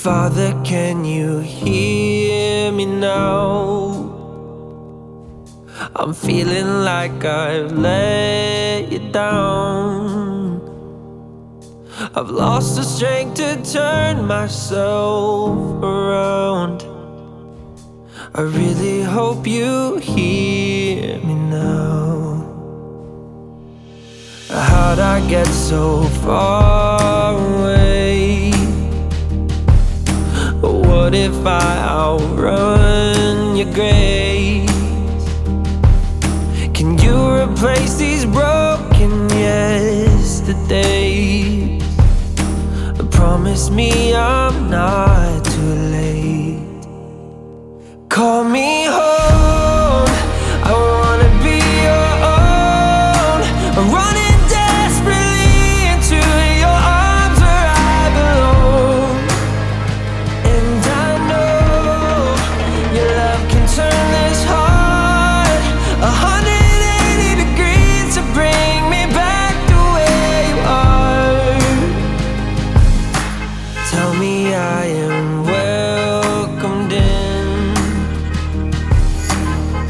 Father, can you hear me now? I'm feeling like I've let you down. I've lost the strength to turn myself around. I really hope you hear me now. How'd I get so far away? What if I outrun your grace? Can you replace these broken yesterdays? Promise me I'm not too late. Call me home, I wanna be your own. I'm running desperately into your arms where I belong. And I know your love can turn this heart 180 degrees to bring me back to where you are. Tell me I am welcomed in.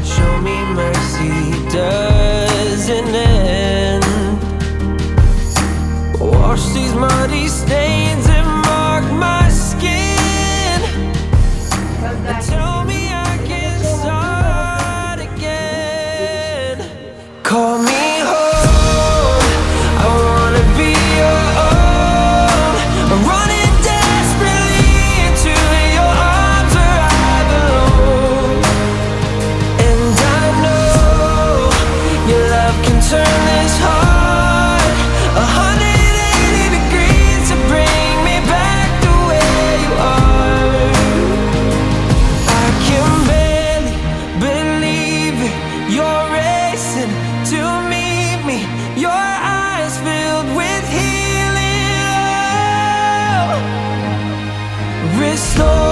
Show me mercy doesn't end. Wash these muddy stains and mark my skin. Tell me I can start again. Call me home, I wanna be your own. I'm running desperately into your arms where I belong. And I know your love can turn this heart 180 degrees to bring me back to where you are. I can barely believe it. You're racing to meet me. Your eyes filled with healing love. Restore